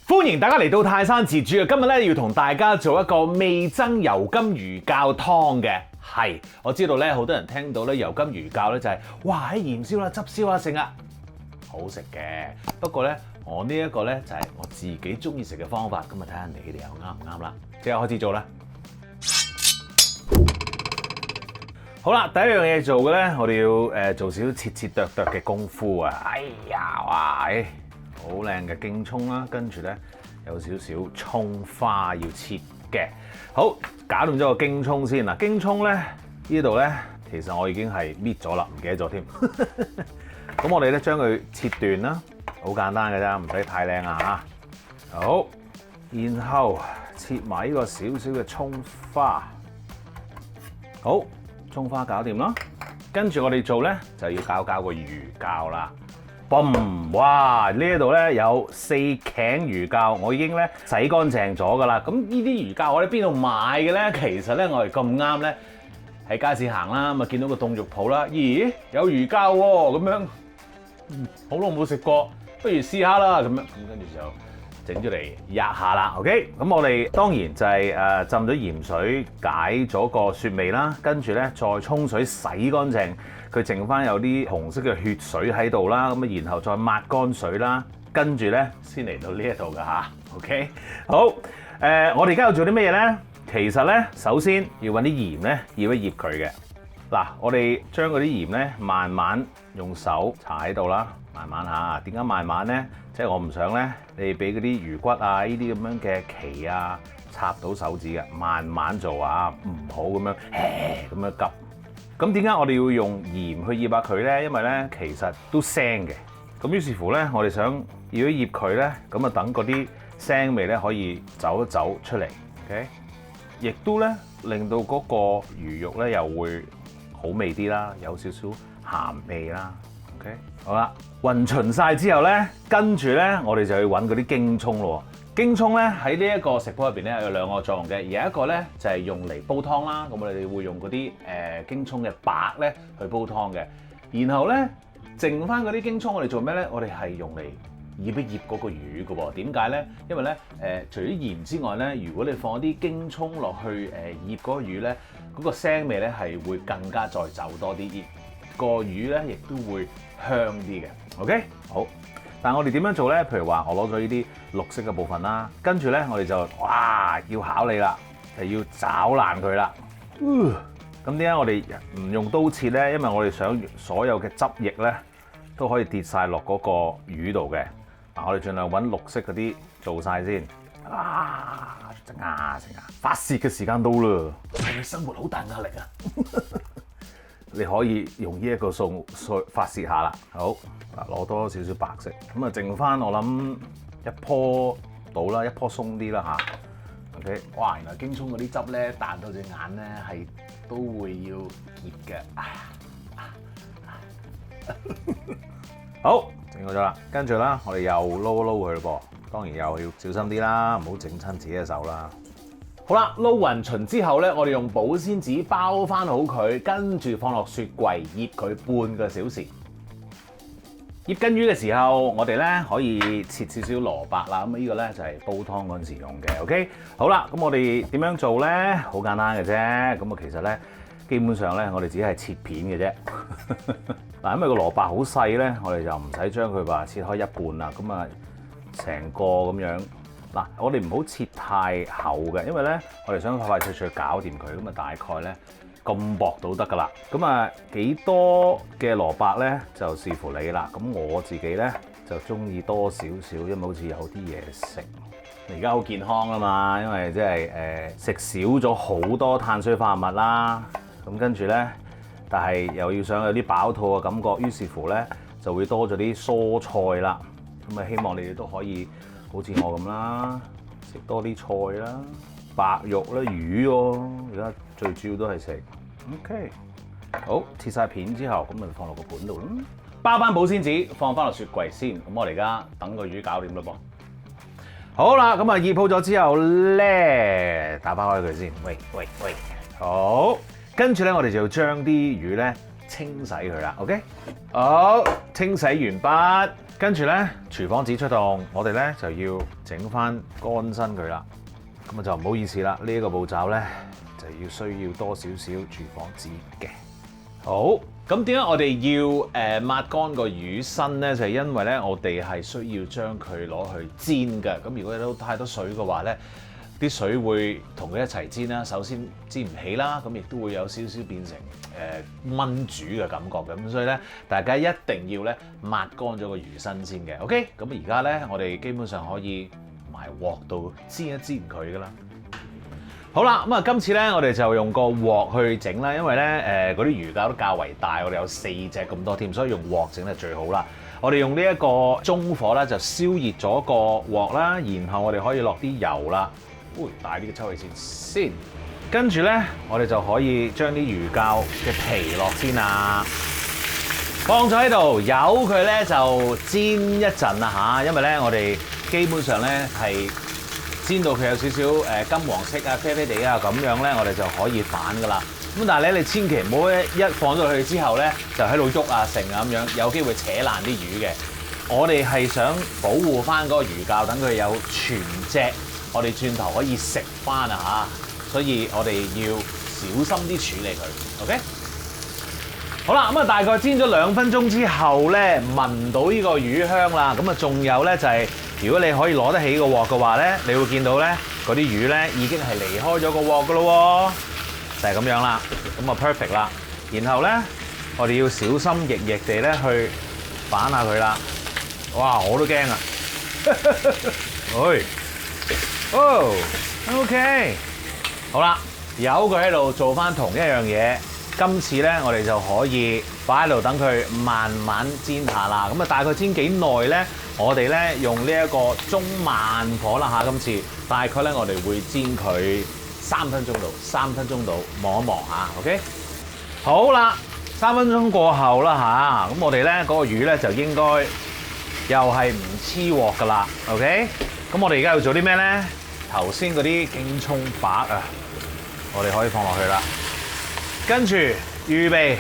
歡迎大家嚟到泰山自煮啊！今日咧要同大家做一個味噌油甘魚膠湯嘅。係，我知道咧好多人聽到咧油甘魚膠咧就係哇喺鹽燒啦、汁燒啦剩啊，好食嘅。不過咧我呢一個咧就係我自己中意食嘅方法，咁啊睇下你哋又啱唔啱啦。即刻開始做啦！好啦，第一樣嘢做嘅咧，我哋要做少少切切剁剁嘅功夫啊！哎呀，哇！好靚嘅京葱啦，跟住咧有少少葱花要切嘅。好，搞掂咗個京葱先嗱。京葱咧呢度咧，其實我已經係搣咗啦，唔記得咗添。咁我哋咧將佢切段啦，好簡單嘅啫，唔使太靚啊嚇。好，然後切埋呢個少少嘅葱花。好，葱花搞掂啦。跟住我哋做咧就要搞個魚膠啦。嘣！哇！呢一度咧有4鉗魚膠，我已經咧洗乾淨咗噶啦。咁呢啲魚膠我喺邊度買嘅咧？其實咧我哋咁啱咧喺街市行啦，咁啊見到個凍肉鋪啦，咦有魚膠喎，咁樣好耐冇食過，不如試下啦咁樣。咁跟住就整咗嚟壓下啦。OK， 咁我哋當然就係浸咗鹽水解咗個雪味啦，跟住咧再沖水洗乾淨。佢剩翻有啲紅色嘅血水喺度啦，咁啊然後再抹乾水啦，跟住咧先嚟到呢一度噶嚇。OK， 好，我哋而家要做啲咩嘢咧？其實咧，首先要揾啲鹽咧醃一醃佢嘅。嗱，我哋將嗰啲鹽咧慢慢用手搽喺度啦，慢慢嚇。點解慢慢咧？即係我唔想咧，你俾嗰啲魚骨啊呢啲咁樣嘅鰭啊插到手指嘅，慢慢做啊，唔好咁樣咁樣急。咁點解我哋要用鹽去醃下佢咧？因為咧其實都腥嘅。咁於是乎咧，我哋想醃一醃佢咧，咁啊等嗰啲腥味咧可以走一走出嚟。OK， 亦都咧令到嗰個魚肉咧又會好味啲啦，有少少鹹味啦。OK， 好啦，混勻晒之後咧，跟住咧我哋就要揾嗰啲京葱咯。京葱咧喺呢一個食譜入邊咧有2個作用嘅，而有一個咧就係用嚟煲湯啦。咁我哋會用嗰啲京葱嘅白咧去煲湯嘅。然後咧剩翻嗰啲京葱，我哋做咩咧？我哋係用嚟醃一醃嗰個魚嘅喎。點解咧？因為咧除咗鹽之外咧，如果你放一啲京葱落去醃嗰個魚咧，嗰個腥味咧係會更加再走多啲，個魚咧亦都會香啲嘅。OK， 好。但係我哋點樣做咧？譬如話，我攞咗呢啲綠色嘅部分啦，跟住咧我哋就哇要考你啦，就要找爛佢啦。咁點解我哋唔用刀切咧？因為我哋想所有嘅汁液咧都可以跌晒落嗰個魚度嘅。嗱，我哋盡量揾綠色嗰啲做晒先。整下，發泄嘅時間到啦！係咪生活好大壓力啊？你可以用呢一個餸發泄下啦。好。攞多少少白色，咁啊剩翻我諗1樖到啦，1樖鬆啲啦嚇。OK， 哇！原來京葱嗰啲汁咧彈到隻眼咧係都會要澀嘅。好，整好咗啦，跟住啦，我哋又撈一撈佢噃。當然又要小心啲啦，唔好整親自己嘅手啦。好啦，撈勻勻之後咧，我哋用保鮮紙包翻好佢，跟住放落雪櫃醃佢半個小時。醃緊魚嘅時候，我哋咧可以切少少蘿蔔啦。咁呢個咧就係煲湯嗰陣時用嘅。OK， 好啦，咁我哋點樣做咧？好簡單嘅啫。咁啊，其實咧基本上咧，我哋只係切片嘅啫。嗱，因為個蘿蔔好細咧，我哋就唔使將佢話切開一半啦。咁啊，成個咁樣。嗱，我哋唔好切太厚嘅，因為咧我哋想快快脆脆搞掂佢。咁啊，大概咧。咁薄都得噶啦，咁啊幾多嘅蘿蔔咧就視乎你啦。咁我自己咧就中意多少少，因為好似有啲嘢食。而家好健康啊嘛，因為即係食少咗好多碳水化合物啦。咁跟住咧，但係又要想有啲飽肚嘅感覺，於是乎咧就會多咗啲蔬菜啦。咁啊，希望你哋都可以好似我咁啦，食多啲菜啦。白肉咧，魚喎，而家最主要都係食。OK， 好，切晒片之後，咁咪放落個盤度咯。包翻保鮮紙，放翻落雪櫃先。咁我哋而家等個魚搞掂嘞噃。好啦，咁啊醃好咗之後咧，打包開佢先。喂，好。跟住咧，我哋就要將啲魚咧清洗佢啦。OK， 好，清洗完畢。跟住咧，廚房紙出動，我哋咧就要整翻乾身佢啦。咁啊就唔好意思啦，呢一個步驟咧就需要多少少廚房紙嘅。好，咁點解我哋要抹乾個魚身咧？就係因為咧，我哋係需要將佢攞去煎嘅。咁如果有太多水嘅話咧，啲水會同佢一齊煎啦。首先煎唔起啦，咁亦都會有少少變成燜煮嘅感覺嘅。咁所以咧，大家一定要咧抹乾咗個魚身先嘅。OK，咁而家咧我哋基本上可以埋鑊度煎一煎佢噶啦。好啦，咁啊，今次咧我哋就用個鑊去整啦，因為咧嗰啲魚膠都較為大，我哋有4隻咁多添，所以用鑊整得最好啦。我哋用呢一個中火咧就燒熱咗個鑊啦，然後我哋可以落啲油啦。大啲嘅抽氣先，跟住咧我哋就可以將啲魚膠嘅皮落先啦，放咗喺度，由佢咧就煎一陣啦嚇，因為咧我哋基本上咧係煎到佢有少少金黃色啊、啡啡地啊咁樣咧，我哋就可以反噶啦。咁但係咧，你千祈唔好一放咗去之後咧，就喺度喐啊成啊咁樣，有機會扯爛啲魚嘅。我哋係想保護翻嗰個魚膠，等佢有全隻，我哋轉頭可以食翻啊嚇。所以我哋要小心啲處理佢。OK。好啦，咁啊大概煎咗2分鐘之後咧，聞到呢個魚香啦。咁啊仲有咧就係，如果你可以攞得起個鑊嘅話咧，你會見到咧嗰啲魚咧已經係離開咗個鑊噶咯喎，就係咁樣啦。咁啊 perfect 啦。然後咧，我哋要小心翼翼地咧去反下佢啦。哇！我都驚啊！OK， 好啦，由佢喺度做翻同一樣嘢。今次咧，我哋就可以擺喺度等佢慢慢煎下啦。咁啊，大概煎幾耐咧？我哋咧用呢一個中慢火啦嚇。今次大概咧，我哋會煎佢3分鐘度，3分鐘度望一望嚇。OK， 好啦，3分鐘過後啦嚇。咁我哋咧嗰個魚咧就應該又係唔黐鑊噶啦。OK， 咁我哋而家要做啲咩咧？頭先嗰啲京葱白啊，我哋可以放落去啦。跟住預備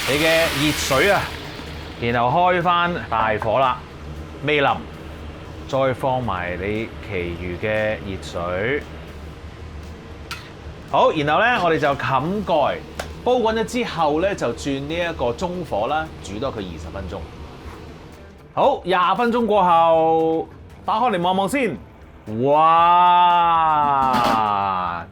你嘅熱水啊，然後開翻大火啦，味淋，再放埋你其餘嘅熱水。好，然後咧我哋就冚蓋，煲滾咗之後咧就轉呢一個中火啦，煮多佢20分鐘。好，20分鐘過後，打開嚟望望先。哇，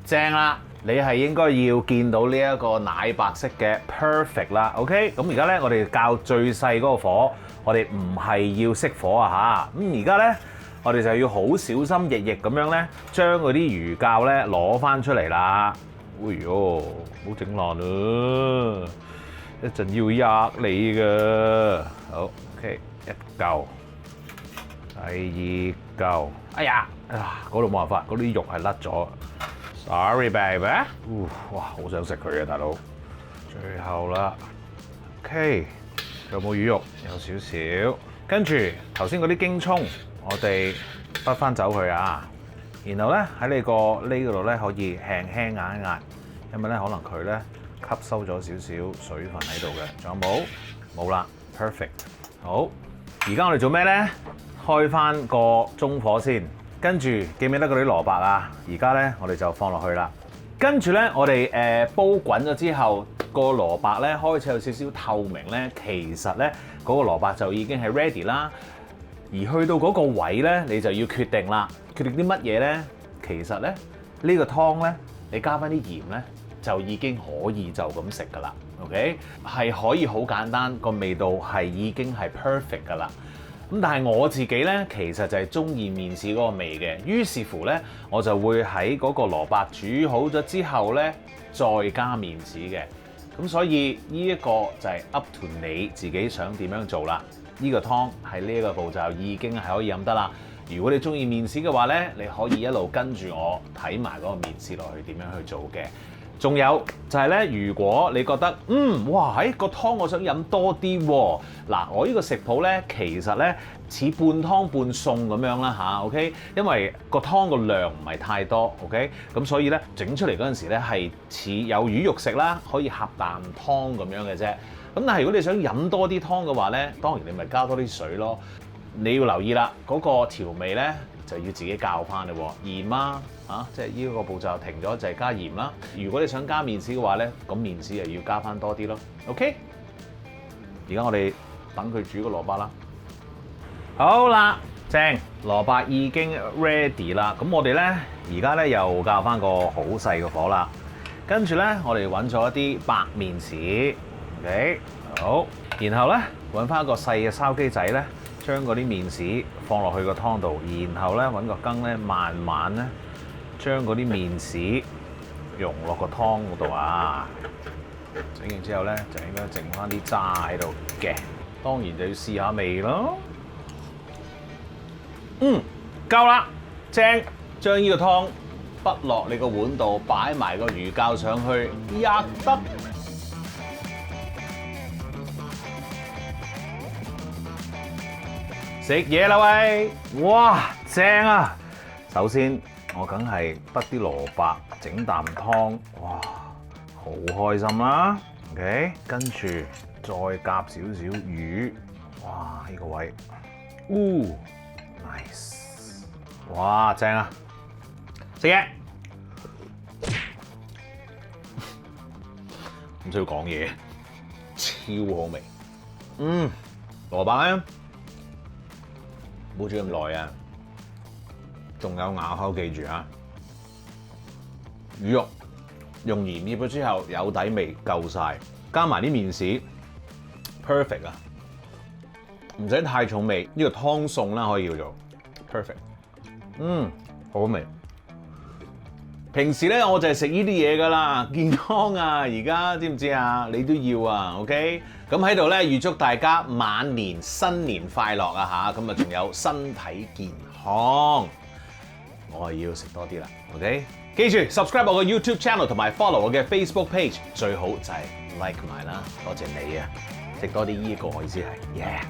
正啦！你係應該要見到呢一個奶白色嘅 perfect 啦。OK， 咁而家咧我哋較最細嗰個火，我哋唔係要熄火啊嚇。咁而家咧我哋就要好小心翼翼咁樣咧，將嗰啲魚膠咧攞翻出嚟啦。哎呦，唔好整爛啊！一陣要壓你㗎。好 ，OK， 一嚿，第二嚿，哎呀，嗰度冇辦法，嗰啲肉係甩咗。Sorry baby， 哇，好想食佢啊，大佬。最後啦 ，OK， 有冇魚肉？有少少。跟住頭先嗰啲京葱，我哋滗翻走佢啊。然後咧喺你個呢度咧可以輕輕壓一壓，因為咧可能佢咧吸收咗少少水分喺度嘅。仲有冇？冇啦 ，perfect。好，而家我哋做咩咧？開翻個中火先。跟住記唔記得嗰啲蘿蔔啊？而家咧我哋就放落去啦。跟住咧我哋煲滾咗之後，個蘿蔔咧開始有少少透明咧，其實咧嗰個蘿蔔就已經係 ready 啦。而去到嗰個位咧，你就要決定啦。決定啲乜嘢咧？其實咧呢個湯咧，你加翻啲鹽咧，就已經可以就咁食噶啦。OK， 係可以好簡單，個味道係已經係 perfect 噶啦。咁但係我自己咧，其實就係中意麵豉嗰個味嘅，於是乎咧，我就會喺嗰個蘿蔔煮好咗之後咧，再加麵豉嘅。咁所以呢一個就係 up to 你自己想點樣做啦。呢個湯係呢一個步驟已經係可以飲得啦。如果你中意麵豉嘅話咧，你可以一路跟住我睇埋嗰個麵豉落去點樣去做嘅。仲有就係咧，如果你覺得哇喺個湯我想飲多啲喎，嗱我呢個食譜咧其實咧似半湯半餸咁樣啦嚇 ，OK， 因為個湯個量唔係太多 ，OK， 咁所以咧整出嚟嗰陣時咧係似有魚肉食啦，可以呷啖湯咁樣嘅啫。咁但係如果你想飲多啲湯嘅話咧，當然你咪加多啲水咯。你要留意啦，嗰個調味咧就要自己校翻嘞喎。鹽啦，即係呢個步驟停咗就係加鹽啦。如果你想加麵豉嘅話咧，咁麵豉又要加翻多啲咯。OK， 而家我哋等佢煮個蘿蔔啦。好啦，正，蘿蔔已經 ready 啦。咁我哋咧而家咧又校翻個好細嘅火啦。跟住咧，我哋揾咗一啲白麵豉 ，OK， 好，然後咧揾翻一個細嘅筲箕仔咧，將嗰啲麵豉放落去個湯度，然後咧揾個羹咧，慢慢咧將嗰啲麵豉溶落個湯嗰度啊。整完之後咧，就應該剩翻啲渣喺度嘅，當然就要試下味咯。夠啦，正，將呢個湯畢落你個碗度，擺埋個魚膠上去，一得。食嘢啦喂！哇，正啊！首先我梗係得啲蘿蔔整啖湯，哇，好開心啦。OK， 跟住再夾少少魚，哇，呢個位，nice， 哇，正啊！食嘢，唔需要講嘢，超好味。蘿蔔咧，唔好煮咁耐啊！仲有咬口，記住啊！魚肉用鹽醃咗之後有底味夠晒，加埋啲麵豉 perfect 啊！唔使太重味，呢個湯餸啦可以叫做 perfect。好味。平時咧我就係食呢啲嘢噶啦，健康啊！而家知唔知啊？你都要啊 ，OK？ 咁喺度咧預祝大家晚年新年快樂啊嚇！咁啊仲有身體健康，我係要食多啲啦 ，OK？ 記住 subscribe 我個 YouTube channel 同埋 follow 我嘅 Facebook page， 最好就係 like 埋啦，多謝你啊！食多啲呢個我意思係，yeah。